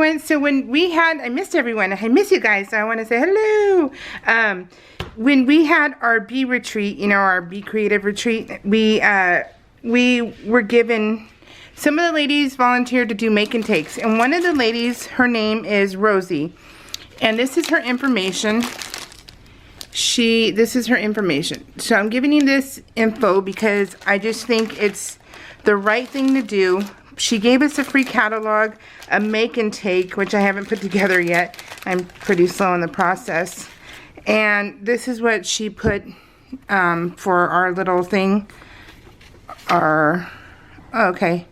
everyone. So when we had, I missed everyone. I miss you guys. So I want to say hello. When we had our bee retreat, you know, our bee creative retreat, we were given, some of the ladies volunteered to do make and takes. And one of the ladies, her name is Rosie. And this is her information. This is her information. So I'm giving you this info because I just think it's the right thing to do. She gave us a free catalog, a make and take, which I haven't put together yet. I'm pretty slow in the process. And this is what she put for our little thing. Okay.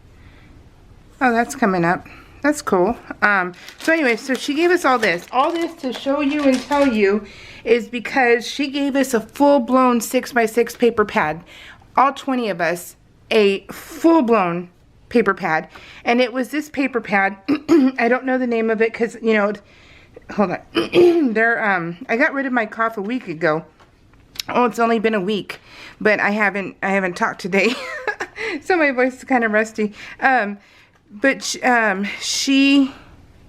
Oh, that's coming up. That's cool. So anyway, so she gave us all this. All this to show you and tell you is because she gave us a full-blown 6x6 paper pad. All 20 of us, a full-blown paper pad. And it was this paper pad. I don't know the name of it because, you know, hold on. I got rid of my cough a week ago. Oh, it's only been a week, but I haven't talked today. So my voice is kind of rusty. But she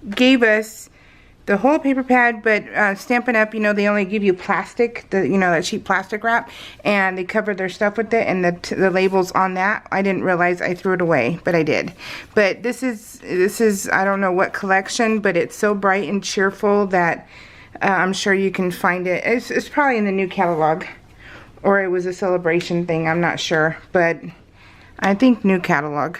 gave us the whole paper pad, but Stampin' Up, you know, they only give you plastic, you know, that cheap plastic wrap, and they cover their stuff with it, and the labels on that, I didn't realize I threw it away, but I did. But this is I don't know what collection, but it's so bright and cheerful that I'm sure you can find it. It's probably in the new catalog, or it was a celebration thing, I'm not sure, but I think new catalog.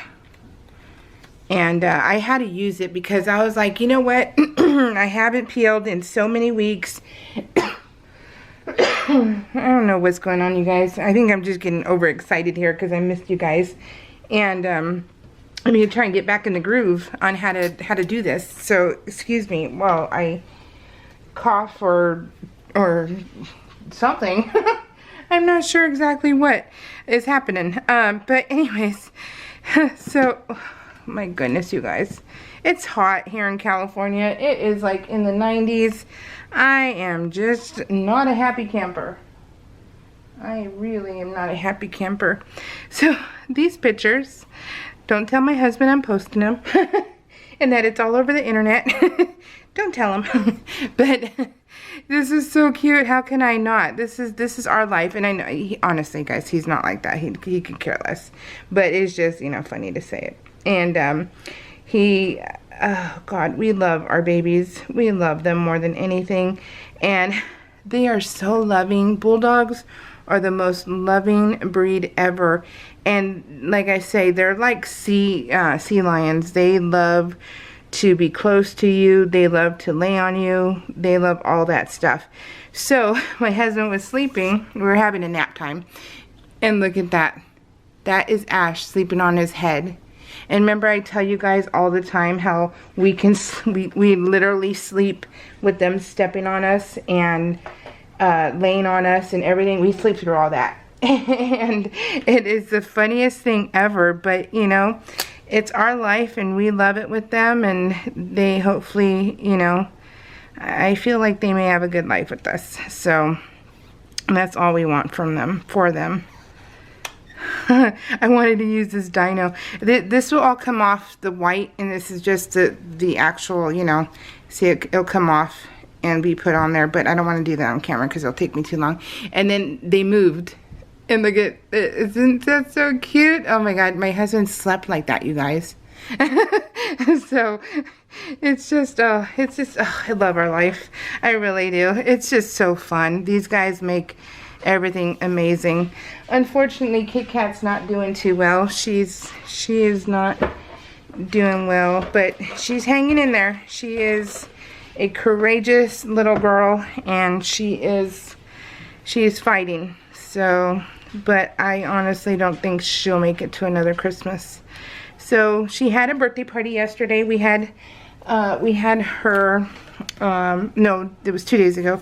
And I had to use it because I was like, you know what? I haven't peeled in so many weeks. I don't know what's going on, you guys. I think I'm just getting overexcited here because I missed you guys. And I'm going to try and get back in the groove on how to do this. So, excuse me while I cough or something. I'm not sure exactly what is happening. But anyways, so... my goodness, you guys, it's hot here in California. It is like in the 90s. I am just not a happy camper. I really am not a happy camper. So these pictures, don't tell my husband I'm posting them and that it's all over the internet. Don't tell him. But this is so cute. How can I not? This is our life. And I know, honestly, guys, he's not like that. He could care less. But it's just, you know, funny to say it. And oh God, we love our babies. We love them more than anything. And they are so loving. Bulldogs are the most loving breed ever. And like I say, they're like sea lions. They love to be close to you. They love to lay on you. They love all that stuff. So my husband was sleeping. We were having a nap time. And look at that. That is Ash sleeping on his head. And remember, I tell you guys all the time how we literally sleep with them stepping on us and laying on us and everything. We sleep through all that. And it is the funniest thing ever. But, you know, it's our life and we love it with them. And they hopefully, you know, I feel like they may have a good life with us. So that's all we want from them, for them. I wanted to use this dino. This will all come off the white, and this is just the actual, you know, see, it'll come off and be put on there, but I don't want to do that on camera because it'll take me too long. And then they moved, and look at, isn't that so cute? Oh my God, my husband slept like that, you guys. So it's just, I love our life. I really do. It's just so fun. These guys make everything amazing. Unfortunately, Kit Kat's not doing too well. She is not doing well, but she's hanging in there. She is a courageous little girl, and she is fighting. So, but I honestly don't think she'll make it to another Christmas. So she had a birthday party yesterday. We had her, no, it was 2 days ago.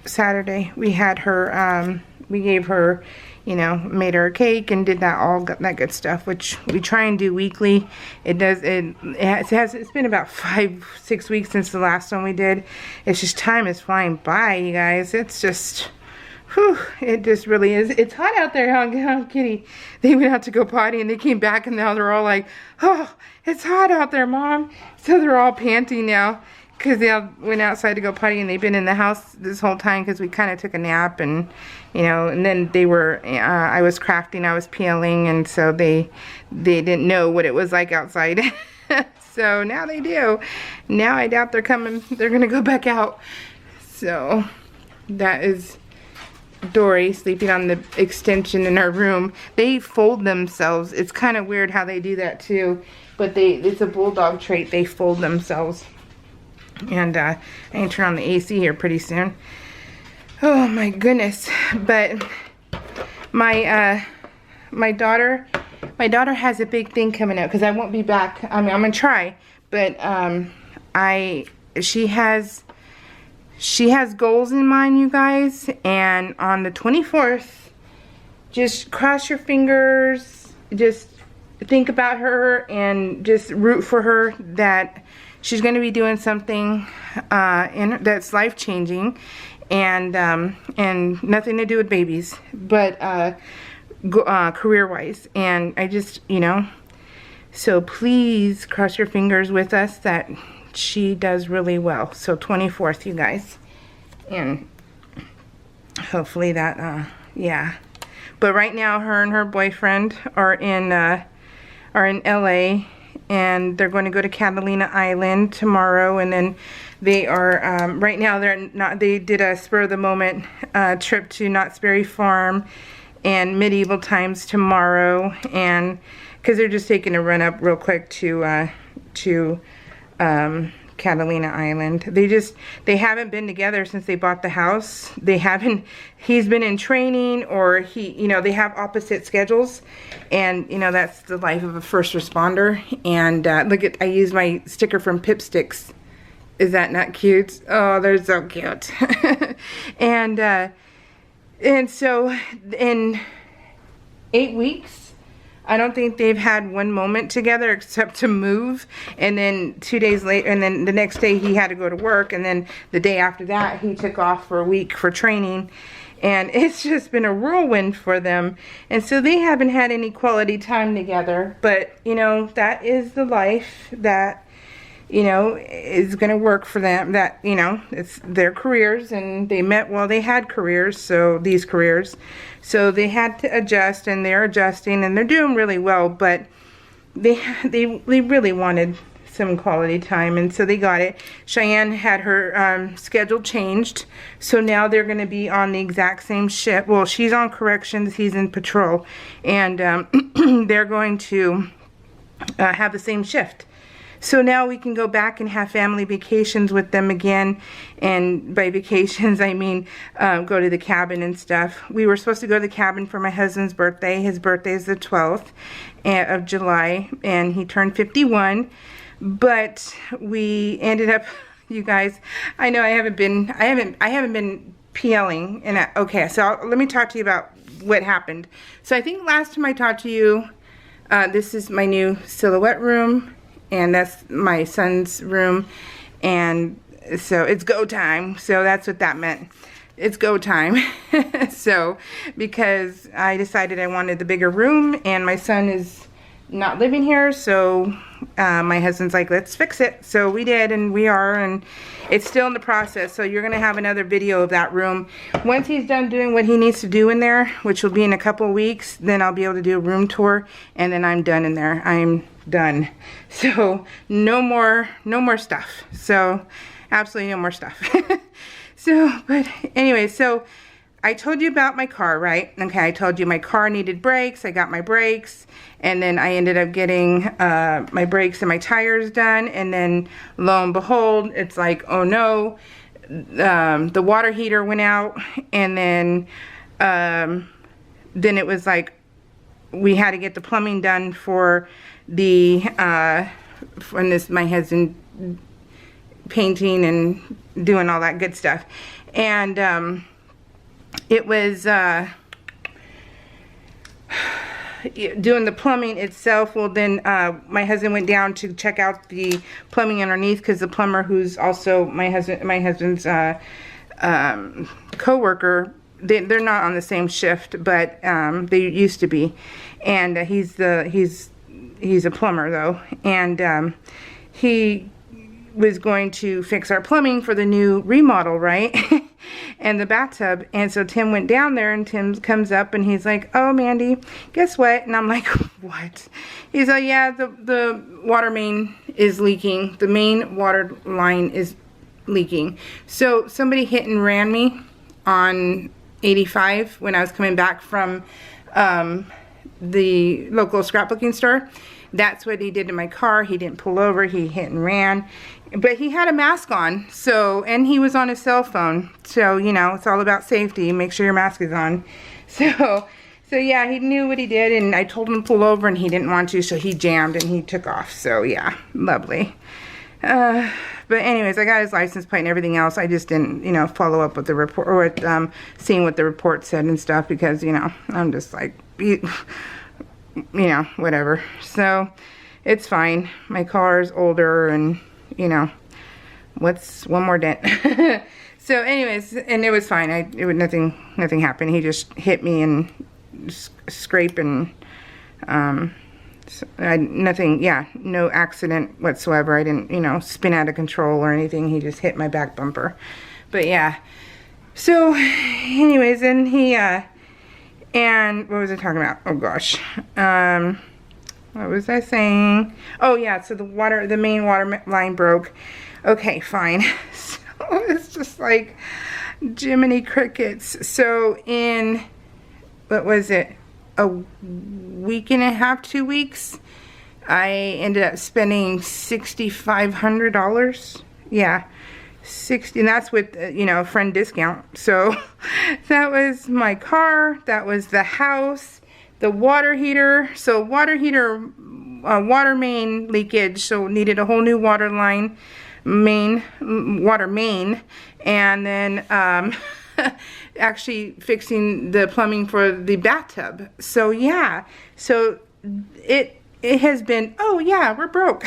Saturday we had her, we gave her, you know, made her a cake and did that good stuff, which we try and do weekly. It's been about 5-6 weeks since the last one we did. It's just, time is flying by, you guys. It's just, Whew, it just really is. It's hot out there, huh, Kitty? They went out to go potty and they came back and now they're all like, oh, it's hot out there, Mom. So they're all panting now because they all went outside to go potty and they've been in the house this whole time because we kind of took a nap and, you know, and then they were, I was crafting, I was peeling, and so they didn't know what it was like outside. So now they do. Now I doubt they're going to go back out. So that is Dory sleeping on the extension in our room. They fold themselves. It's kind of weird how they do that too, but it's a bulldog trait. They fold themselves. And I can turn on the AC here pretty soon. Oh my goodness. But my daughter has a big thing coming up because I won't be back. I mean, I'm gonna try, but she has goals in mind, you guys, and on the 24th, just cross your fingers, just think about her and just root for her that she's going to be doing something that's life-changing, and nothing to do with babies, but career-wise. And I just, you know, so please cross your fingers with us that she does really well. So 24th, you guys, and hopefully that yeah. But right now her and her boyfriend are in LA, and they're going to go to Catalina Island tomorrow, and then they are right now they did a spur of the moment trip to Knott's Berry Farm and Medieval Times tomorrow, and because they're just taking a run up real quick to Catalina Island. They haven't been together since they bought the house. He's been in training, or they have opposite schedules, and that's the life of a first responder. And look, I used my sticker from Pip Sticks. Is that not cute? Oh, they're so cute. and so in 8 weeks, I don't think they've had one moment together except to move, and then 2 days later, and then the next day he had to go to work, and then the day after that he took off for a week for training, and it's just been a whirlwind for them. And so they haven't had any quality time together, but that is the life that is going to work for them. That it's their careers, and they met while they had careers, so these careers, so they had to adjust, and they're adjusting, and they're doing really well. But they really wanted some quality time, and so they got it. Cheyenne had her schedule changed, so now they're going to be on the exact same shift. Well, she's on corrections, he's in patrol, and they're going to have the same shift. So now we can go back and have family vacations with them again. And by vacations, I mean go to the cabin and stuff. We were supposed to go to the cabin for my husband's birthday. His birthday is the 12th of July, and he turned 51. But we ended up, you guys, I know I haven't been PLing. And okay, so let me talk to you about what happened. So I think last time I talked to you, this is my new silhouette room. And that's my son's room, and so it's go time. So that's what that meant. It's go time. So because I decided I wanted the bigger room, and my son is not living here, so my husband's like, let's fix it. So we did, and we are, and it's still in the process. So you're gonna have another video of that room once he's done doing what he needs to do in there, which will be in a couple of weeks. Then I'll be able to do a room tour, and then I'm done in there. I'm done. So no more stuff. So absolutely no more stuff. So, but anyway, so I told you about my car, right? Okay, I told you my car needed brakes. I got my brakes, and then I ended up getting my brakes and my tires done, and then lo and behold, it's like, oh no, the water heater went out, and then it was like we had to get the plumbing done for the my husband painting and doing all that good stuff, and it was doing the plumbing itself. Well, then my husband went down to check out the plumbing underneath, because the plumber, who's also my husband's co-worker, they're not on the same shift, but they used to be. And he's a plumber though, and he was going to fix our plumbing for the new remodel, right? And the bathtub. And so Tim went down there, and Tim comes up and he's like, "Oh, Mandy, guess what?" And I'm like, "What?" He's like, "Yeah, the water main is leaking. The main water line is leaking." So somebody hit and ran me on 85 when I was coming back from the local scrapbooking store. That's what he did to my car. He didn't pull over, he hit and ran. But he had a mask on, so, and he was on his cell phone. So, you know, it's all about safety. Make sure your mask is on. So yeah, he knew what he did, and I told him to pull over, and he didn't want to, so he jammed and he took off. So yeah, lovely. But anyways, I got his license plate and everything else. I just didn't, you know, follow up with the report, or with seeing what the report said and stuff, because, you know, I'm just like, you know, whatever. So it's fine. My car is older, and, you know, what's one more dent? So anyways, and it was fine. Nothing happened. He just hit me and scrape, and so nothing, yeah, no accident whatsoever. I didn't, you know, spin out of control or anything. He just hit my back bumper. But yeah. So anyways, and he and what was I talking about? Oh gosh. What was I saying? Oh yeah, so the main water line broke. Okay, fine. So it's just like Jiminy Crickets. So in, what was it, a week and a half, 2 weeks, I ended up spending $6,500. Yeah, 60, and that's with, you know, friend discount. So that was my car, that was the house, the water heater. So water heater, water main leakage, so needed a whole new water line, water main, and then actually fixing the plumbing for the bathtub. So yeah, so it has been, oh yeah, we're broke.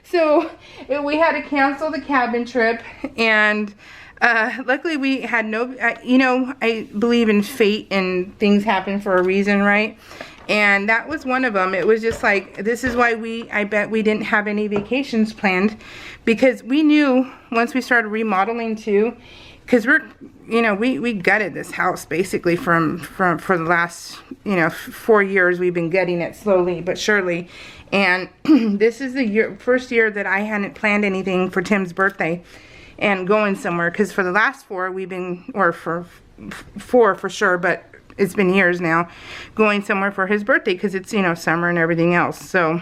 So we had to cancel the cabin trip, and luckily we had no, you know, I believe in fate and things happen for a reason, right? And that was one of them. It was just like, this is why I bet we didn't have any vacations planned, because we knew once we started remodeling too, because we're, you know, we gutted this house basically for the last, you know, 4 years. We've been gutting it slowly but surely. And this is the first year that I hadn't planned anything for Tim's birthday and going somewhere, because for the last 4 we've been, or for 4 for sure, but it's been years now, going somewhere for his birthday, because it's, you know, summer and everything else. So,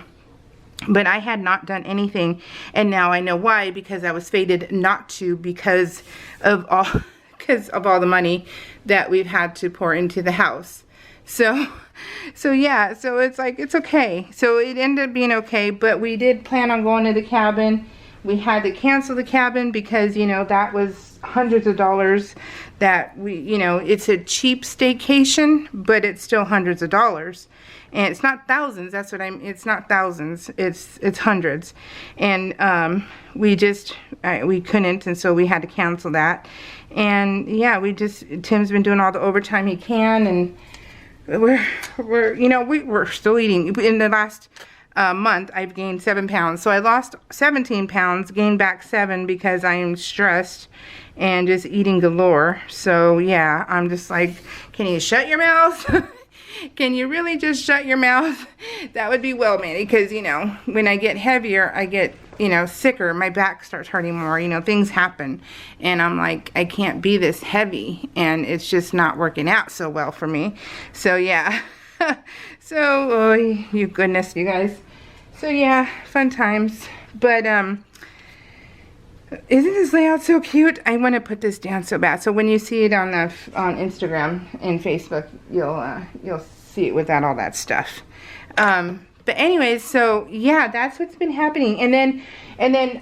but I had not done anything, and now I know why, because I was fated not to, because of all the money that we've had to pour into the house. So yeah, so it's like, it's okay. So it ended up being okay, but we did plan on going to the cabin. We had to cancel the cabin because, you know, that was hundreds of dollars that we, you know, it's a cheap staycation, but it's still hundreds of dollars. And it's not thousands, that's what it's not thousands, it's hundreds. And we couldn't, and so we had to cancel that. And yeah, Tim's been doing all the overtime he can, and we're still eating. In the last month, I've gained 7 pounds. So I lost 17 pounds, gained back 7 because I am stressed and just eating galore. So yeah, I'm just like, can you shut your mouth? Can you really just shut your mouth? That would be well, Mandy, because, you know, when I get heavier, I get, you know, sicker. My back starts hurting more. You know, things happen. And I'm like, I can't be this heavy. And it's just not working out so well for me. So, yeah. So, oh, you goodness, you guys. So, yeah, fun times. But, isn't this layout so cute? I want to put this down so bad. So when you see it on Instagram and Facebook, you'll see it without all that stuff. But anyways, so yeah, that's what's been happening. And then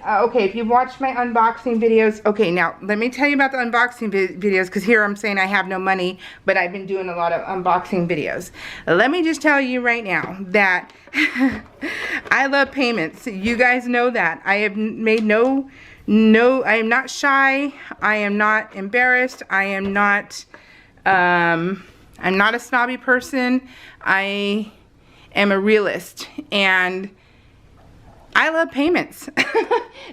okay, if you've watched my unboxing videos, okay, now let me tell you about the unboxing videos, because here I'm saying I have no money, but I've been doing a lot of unboxing videos. Let me just tell you right now that I love payments. You guys know that. I have made I am not shy. I am not embarrassed. I am not I'm not a snobby person. I am a realist, and I love payments.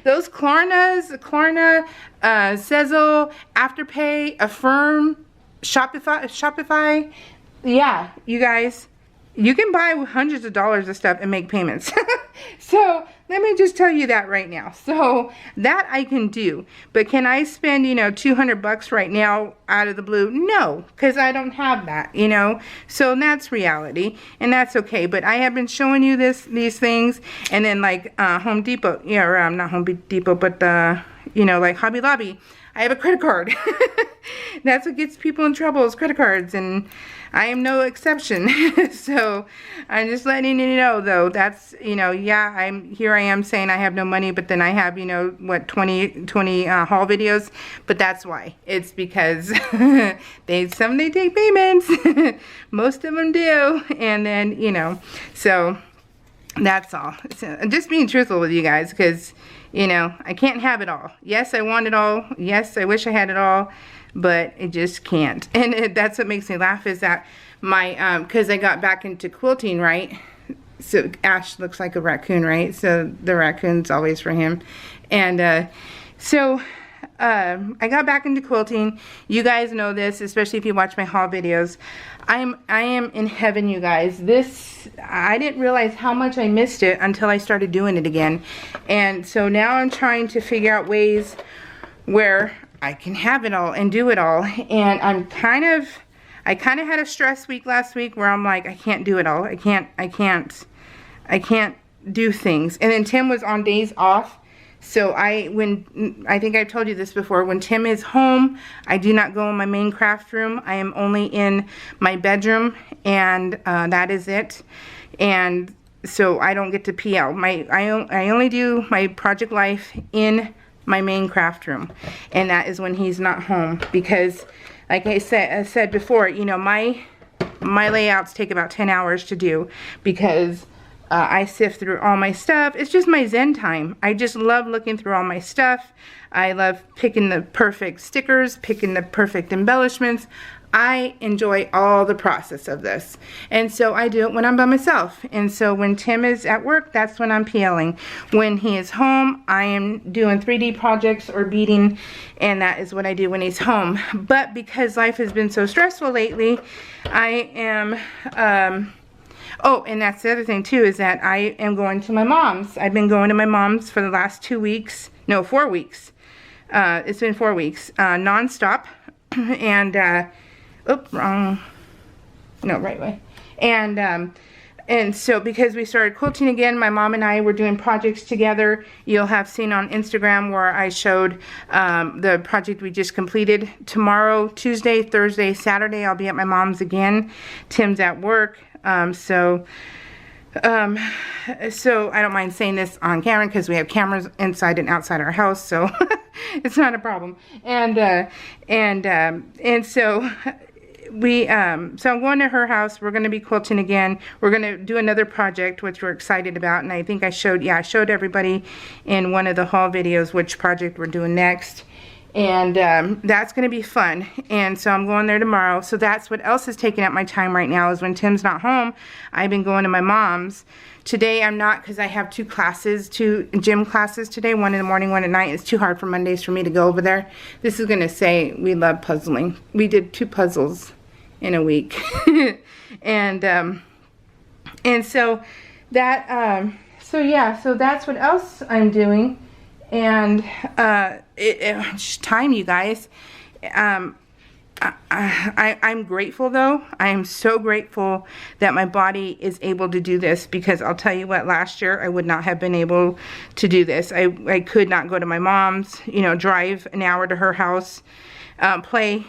Those Klarna, Sezzle, Afterpay, Affirm, Shopify. Yeah, you guys, you can buy hundreds of dollars of stuff and make payments. So let me just tell you that right now. So that I can do. But can I spend, you know, $200 right now out of the blue? No, because I don't have that, you know. So that's reality, and that's okay. But I have been showing you these things, and then like Home Depot, yeah, or not Home Depot, but you know, like Hobby Lobby. I have a credit card. That's what gets people in trouble, is credit cards, and I am no exception. So I'm just letting you know, though, that's, you know, yeah, I am saying I have no money, but then I have, you know, what, 20 haul videos, but that's why. It's because some they take payments. Most of them do, and then, you know, so that's all. So, just being truthful with you guys, because, you know, I can't have it all. Yes, I want it all. Yes, I wish I had it all, but it just can't. And that's what makes me laugh, is that my, because I got back into quilting, right? So Ash looks like a raccoon, right? So the raccoon's always for him. And I got back into quilting. You guys know this, especially if you watch my haul videos. I am in heaven, you guys. I didn't realize how much I missed it until I started doing it again. And so now I'm trying to figure out ways where I can have it all and do it all. And I kind of had a stress week last week where I'm like, I can't do it all. I can't do things. And then Tim was on days off. So I think I've told you this before, when Tim is home, I do not go in my main craft room. I am only in my bedroom, and that is it. And so I don't get to PL. I only do my project life in my main craft room, and that is when he's not home, because like I said before, you know, my layouts take about 10 hours to do, because I sift through all my stuff. It's just my zen time. I just love looking through all my stuff. I love picking the perfect stickers, picking the perfect embellishments. I enjoy all the process of this. And so I do it when I'm by myself. And so when Tim is at work, that's when I'm PLing. When he is home, I am doing 3D projects or beading, and that is what I do when he's home. But because life has been so stressful lately, I am... oh, and that's the other thing too, is that I am going to my mom's. I've been going to my mom's for the last 2 weeks. No, 4 weeks. It's been 4 weeks. Non-stop. And, oops, wrong. No, right way. And so because we started quilting again, my mom and I were doing projects together. You'll have seen on Instagram where I showed the project we just completed. Tomorrow, Tuesday, Thursday, Saturday, I'll be at my mom's again. Tim's at work. So I don't mind saying this on camera because we have cameras inside and outside our house, so it's not a problem. And so I'm going to her house. We're going to be quilting again. We're going to do another project, which we're excited about. And I think I showed everybody in one of the haul videos which project we're doing next. And that's going to be fun. And so I'm going there tomorrow. So that's what else is taking up my time right now, is when Tim's not home, I've been going to my mom's. Today I'm not, because I have two gym classes today, one in the morning, one at night. It's too hard for Mondays for me to go over there. This is going to say we love puzzling. We did 2 puzzles in a week. and so that, so that's what else I'm doing. And it's time, you guys. I'm grateful, though. I am so grateful that my body is able to do this, because I'll tell you what, last year I would not have been able to do this. I could not go to my mom's, you know, drive an hour to her house, play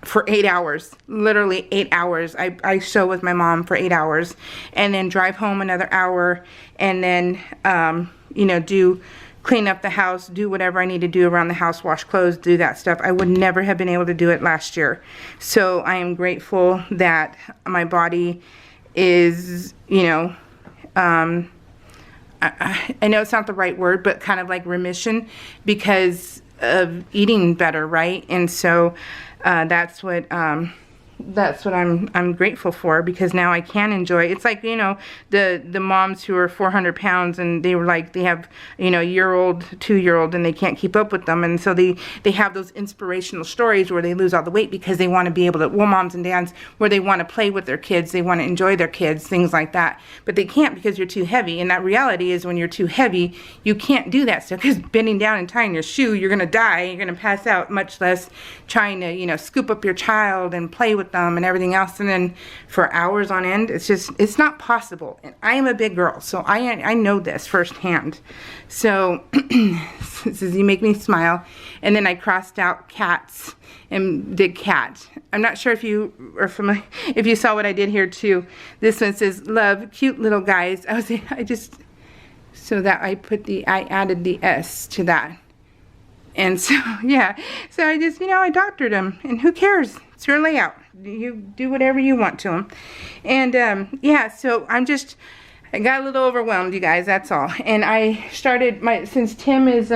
for 8 hours, literally 8 hours. I sew with my mom for 8 hours, and then drive home another hour, and then, you know, clean up the house, do whatever I need to do around the house, wash clothes, do that stuff. I would never have been able to do it last year. So I am grateful that my body is, you know, I know it's not the right word, but kind of like remission, because of eating better, right? And so that's what I'm grateful for, because now I can enjoy. It's like, you know, the moms who are 400 pounds and they were like, they have, you know, year-old, 2-year-old, and they can't keep up with them, and so they have those inspirational stories where they lose all the weight because they want to be able to, well, moms and dads, where they want to play with their kids, they want to enjoy their kids, things like that, but they can't because you're too heavy. And that reality is, when you're too heavy, you can't do that stuff, because bending down and tying your shoe, you're gonna die, you're gonna pass out, much less trying to, you know, scoop up your child and play with them and everything else, and then for hours on end. It's not possible. And I am a big girl, so I know this firsthand. So this is, you make me smile. And then I crossed out cats and did cat. I'm not sure if you are familiar, if you saw what I did here too. This one says love, cute little guys. So that I added the S to that. And so, yeah, so I just, you know, I doctored them, and who cares? It's your layout. You do whatever you want to them. And, yeah, so I got a little overwhelmed, you guys, that's all. And I started since Tim is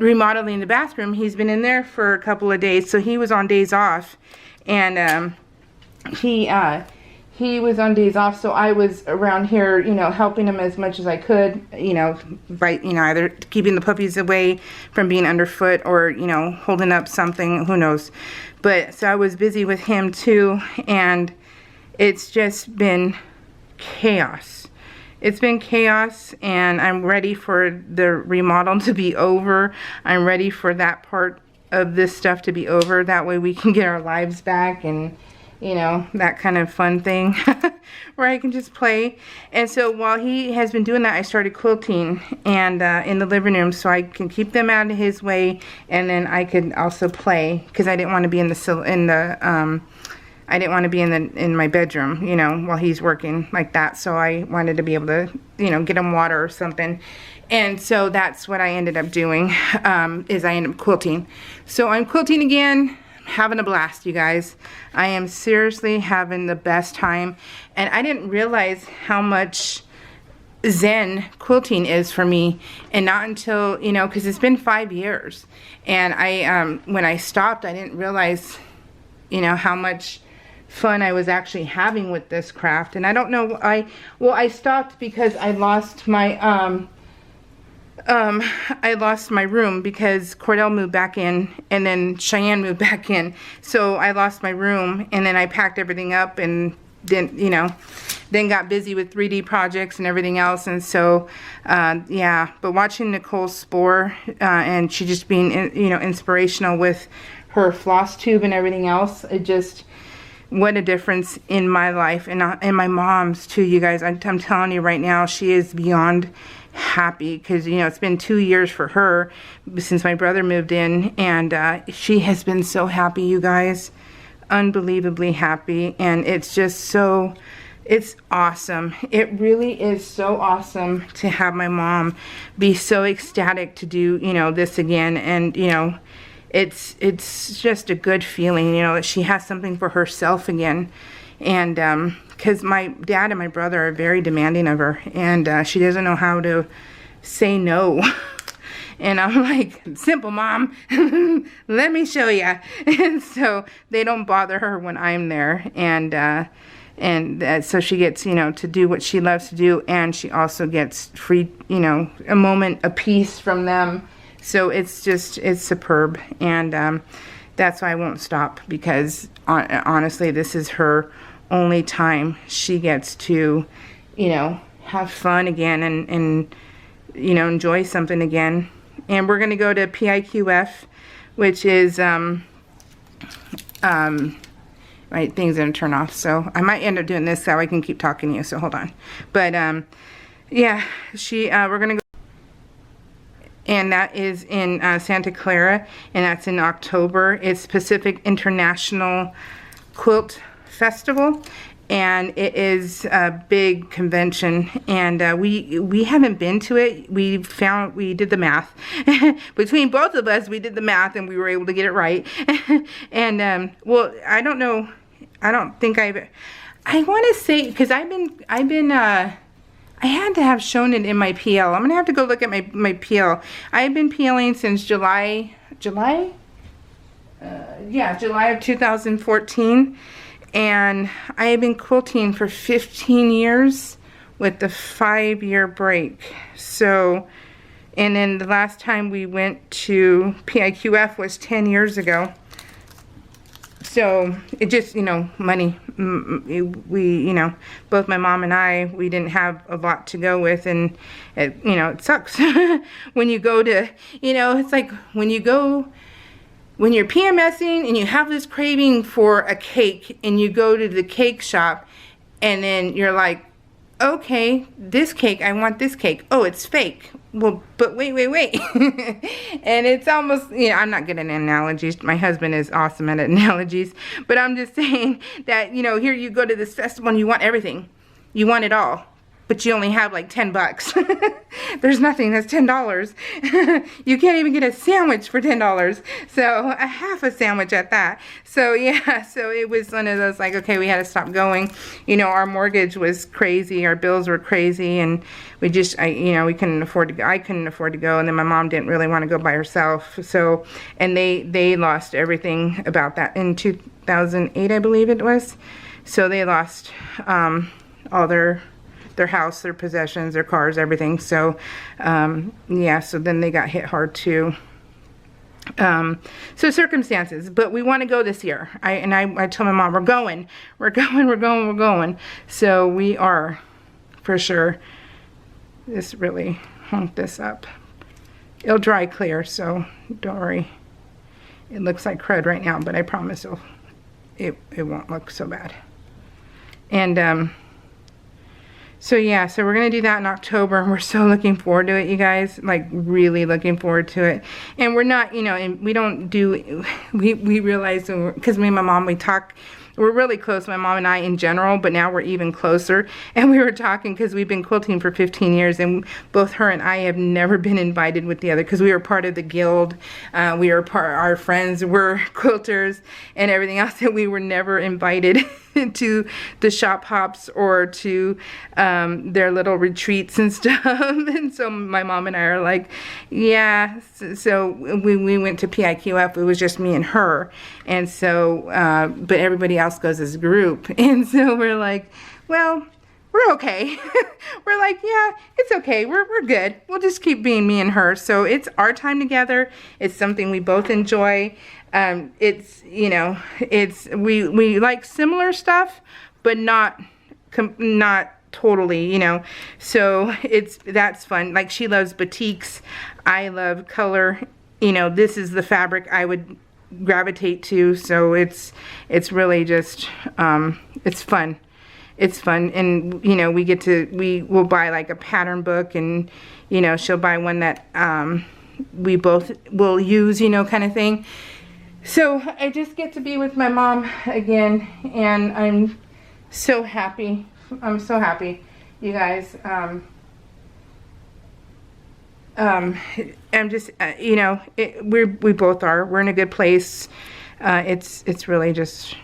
remodeling the bathroom, he's been in there for a couple of days, so he was on days off. And, he was on days off, so I was around here, you know, helping him as much as I could, you know, by, you know, either keeping the puppies away from being underfoot, or, you know, holding up something, who knows. But, so I was busy with him too, and it's just been chaos. It's been chaos, and I'm ready for the remodel to be over. I'm ready for that part of this stuff to be over. That way we can get our lives back, and, you know, that kind of fun thing where I can just play. And so while he has been doing that, I started quilting, and in the living room, so I can keep them out of his way, and then I could also play, because I didn't want to be in my bedroom, you know, while he's working like that. So I wanted to be able to, you know, get him water or something. And so that's what I ended up doing, is I ended up quilting. So I'm quilting again. Having a blast, you guys. I am seriously having the best time, and I didn't realize how much zen quilting is for me, and not until, you know, because it's been 5 years, and I when I stopped, I didn't realize, you know, how much fun I was actually having with this craft. And I don't know, I stopped because I lost my I lost my room, because Cordell moved back in, and then Cheyenne moved back in. So I lost my room, and then I packed everything up, and then, you know, then got busy with 3D projects and everything else. And so, yeah, but watching Nicole Spohr, and she just being, you know, inspirational with her floss tube and everything else, it just, what a difference in my life, and my mom's too, you guys. I'm telling you right now, she is beyond happy, because, you know, it's been 2 years for her since my brother moved in, and she has been so happy, you guys, unbelievably happy. And it's just so, it's awesome. It really is so awesome to have my mom be so ecstatic to do, you know, this again. And, you know, it's just a good feeling, you know, that she has something for herself again. And because my dad and my brother are very demanding of her, and she doesn't know how to say no. And I'm like, simple, Mom, let me show you. And so they don't bother her when I'm there, and so she gets, you know, to do what she loves to do, and she also gets free, you know, a moment, a piece from them. So it's just, it's superb. And that's why I won't stop, because honestly, this is her only time she gets to, you know, have fun again, and you know, enjoy something again. And we're going to go to PIQF, which is my thing's going to turn off, so I might end up doing this so I can keep talking to you, so hold on. But yeah, we're going to go, and that is in Santa Clara, and that's in October. It's Pacific International Quilt Festival, and it is a big convention, and we haven't been to it. We did the math between both of us. We did the math, and we were able to get it right. And well, I don't know, I don't think I want to say, because I've been I had to have shown it in my PL. I'm going to have to go look at my PL. I've been peeling since July of 2014. And I have been quilting for 15 years with the 5-year break. So, and then the last time we went to PIQF was 10 years ago. So it just, you know, money. We, you know, both my mom and I, we didn't have a lot to go with, and it, you know, it sucks when you go to, you know, it's like when you go, when you're PMSing and you have this craving for a cake and you go to the cake shop and then you're like, okay, this cake, I want this cake. Oh, it's fake. Well, but wait. And it's almost, you know, I'm not good at analogies. My husband is awesome at analogies. But I'm just saying that, you know, here you go to this festival and you want everything. You want it all. But you only have like 10 bucks. There's nothing that's $10. You can't even get a sandwich for $10. So a half a sandwich at that. So yeah, so it was one of those like, okay, we had to stop going. You know, our mortgage was crazy, our bills were crazy, and we just, you know, we couldn't afford to go. I couldn't afford to go, and then my mom didn't really want to go by herself. So, and they lost everything about that in 2008, I believe it was. So they lost all their house, their possessions, their cars, everything. So, yeah, so then they got hit hard too. So circumstances, but we want to go this year. I told my mom, we're going. So we are, for sure. This really honked this up. It'll dry clear, so don't worry. It looks like crud right now, but I promise it won't look so bad. And, so yeah, so we're going to do that in October, and we're so looking forward to it, you guys, like really looking forward to it. And we're not, you know, and we don't do, we realize, because me and my mom, we talk, we're really close, my mom and I in general, but now we're even closer. And we were talking because we've been quilting for 15 years, and both her and I have never been invited with the other, because we were part of the guild. We were our friends were quilters and everything else, and we were never invited to the shop hops or to their little retreats and stuff. And so my mom and I are like, yeah. So we went to PIQF. It was just me and her. And so, but everybody else goes as a group. And so we're like, well, we're okay. We're like, yeah, it's okay. We're good. We'll just keep being me and her. So it's our time together. It's something we both enjoy. It's, you know, it's, we like similar stuff, but not totally, you know. So that's fun. Like, she loves batiks. I love color. You know, this is the fabric I would gravitate to. So it's really just, it's fun. It's fun. And, you know, we will buy like a pattern book, and, you know, she'll buy one that, we both will use, you know, kind of thing. So I just get to be with my mom again, and I'm so happy. I'm so happy, you guys. I'm just, you know, we both are. We're in a good place. It's really just,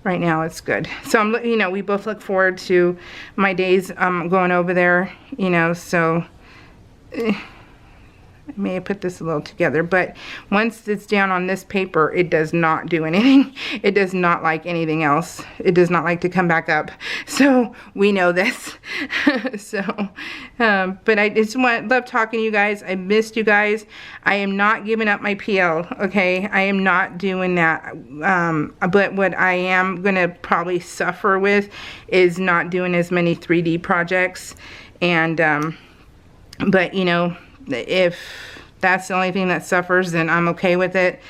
right now it's good. So you know, we both look forward to my days going over there, you know. So I may have put this a little together, but once it's down on this paper, it does not do anything. It does not like anything else. It does not like to come back up. So we know this. So, but I just love talking to you guys. I missed you guys. I am not giving up my PL, okay? I am not doing that. But what I am going to probably suffer with is not doing as many 3D projects. And, but you know, if that's the only thing that suffers, then I'm okay with it.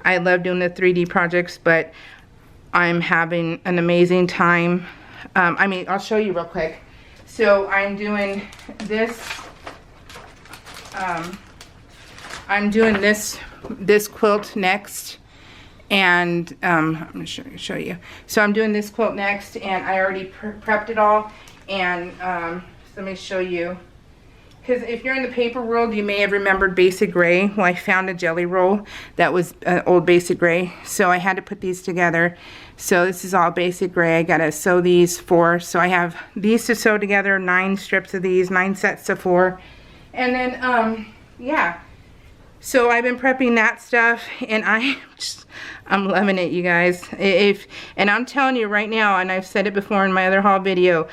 I love doing the 3D projects, but I'm having an amazing time. I mean, I'll show you real quick. So I'm doing this. I'm doing this quilt next, and I'm gonna show you. So I'm doing this quilt next, and I already prepped it all. And so let me show you. because if you're in the paper world, you may have remembered Basic Gray. Well, I found a jelly roll that was old Basic Gray, so I had to put these together. So this is all Basic Gray. I gotta sew these 4. So I have these to sew together, 9 strips of these, 9 sets of 4. And then, yeah. So I've been prepping that stuff, and I'm loving it, you guys. And I'm telling you right now, and I've said it before in my other haul video,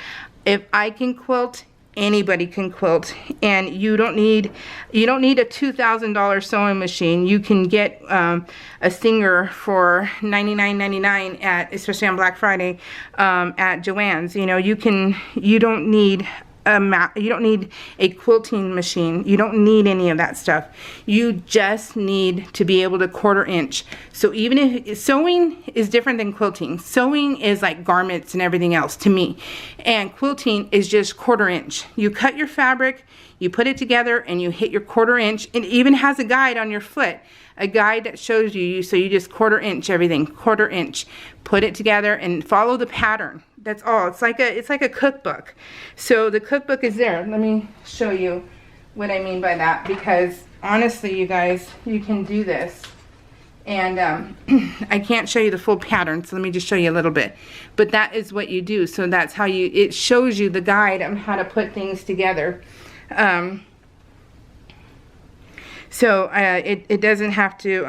if I can quilt, anybody can quilt. And you don't need a $2,000 sewing machine. You can get a Singer for $99.99 at, especially on Black Friday, at Joann's. You know, you don't need you don't need a quilting machine. You don't need any of that stuff. You just need to be able to 1/4 inch. So even if sewing is different than quilting. Sewing is like garments and everything else to me. And quilting is just 1/4 inch. You cut your fabric, you put it together, and you hit your 1/4 inch. It even has a guide on your foot. A guide that shows you, so you just 1/4 inch everything, 1/4 inch. Put it together and follow the pattern. That's all. It's like a cookbook. So the cookbook is there. Let me show you what I mean by that, because honestly, you guys, you can do this. And I can't show you the full pattern, so let me just show you a little bit. But that is what you do. So that's how it shows you the guide on how to put things together. So it doesn't have to,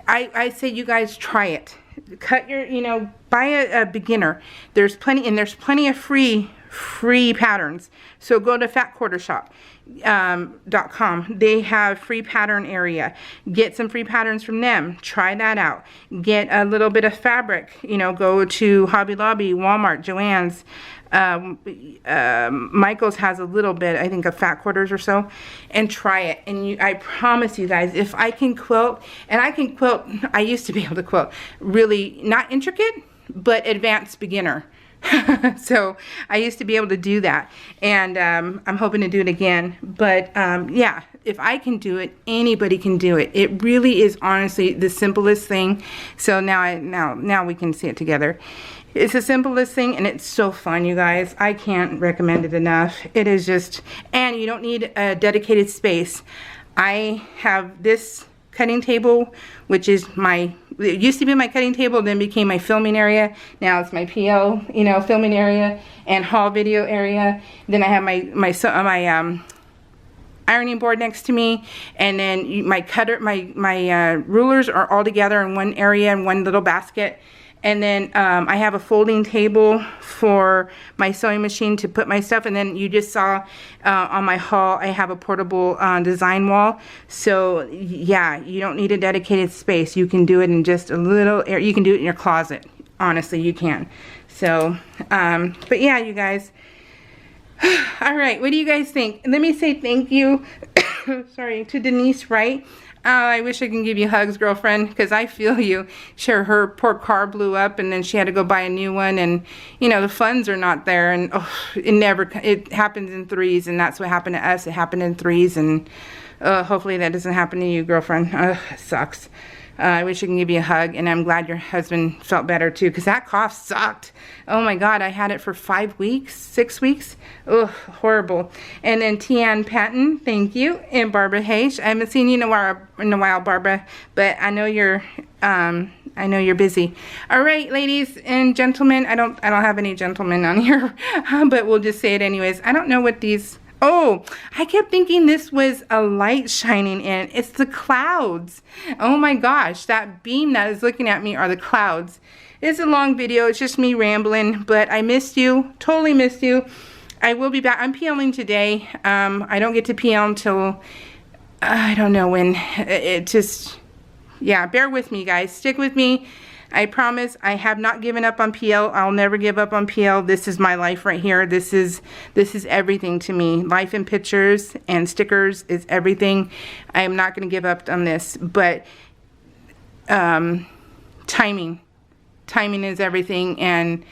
I say you guys try it. Cut your, buy a beginner. There's plenty of free patterns. So go to fatquartershop.com. They have free pattern area. Get some free patterns from them. Try that out. Get a little bit of fabric. Go to Hobby Lobby, Walmart, Joann's. Michael's has a little bit, I think, of fat quarters or so, and try it. And I promise you guys, if I can quilt, and I can quilt, I used to be able to quilt really not intricate, but advanced beginner. So I used to be able to do that, and I'm hoping to do it again. But yeah, if I can do it, anybody can do it. It really is honestly the simplest thing. So now we can see it together. It's the simplest thing, and it's so fun, you guys. I can't recommend it enough. It is just, and you don't need a dedicated space. I have this cutting table, which is it used to be my cutting table, then became my filming area. Now it's my PL, filming area and haul video area. Then I have my ironing board next to me, and then my rulers are all together in one area in one little basket. And then I have a folding table for my sewing machine to put my stuff. And then you just saw on my haul, I have a portable design wall. So yeah, you don't need a dedicated space. You can do it in just a little area. You can do it in your closet. Honestly, you can. So, but yeah, you guys. All right, what do you guys think? Let me say thank you, sorry, to Denise Wright. I wish I can give you hugs, girlfriend, because I feel you. Sure, her poor car blew up, and then she had to go buy a new one, and the funds are not there, and it happens in threes, and that's what happened to us. It happened in threes, and hopefully that doesn't happen to you, girlfriend. It sucks. I wish I can give you a hug, and I'm glad your husband felt better too, because that cough sucked. Oh my God, I had it for 5 weeks, 6 weeks. Ugh, horrible. And then Tian Patton, thank you, and Barbara Hayes. I haven't seen you in a while, Barbara, but I know you're busy. All right, ladies and gentlemen. I don't have any gentlemen on here, but we'll just say it anyways. I don't know what these. Oh, I kept thinking this was a light shining in. It's the clouds. Oh my gosh, that beam that is looking at me are the clouds. It's a long video. It's just me rambling, but I missed you. Totally missed you. I will be back. I'm PLing today. I don't get to PL until, I don't know when. Yeah, bear with me, guys. Stick with me. I promise I have not given up on PL. I'll never give up on PL. This is my life right here. This is everything to me. Life in pictures and stickers is everything. I am not going to give up on this, but timing is everything, and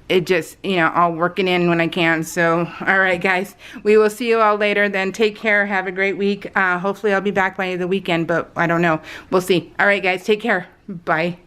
it just, I'll work it in when I can. So, all right, guys, we will see you all later. Then take care. Have a great week. Hopefully I'll be back by the weekend, but I don't know. We'll see. All right, guys, take care. Bye.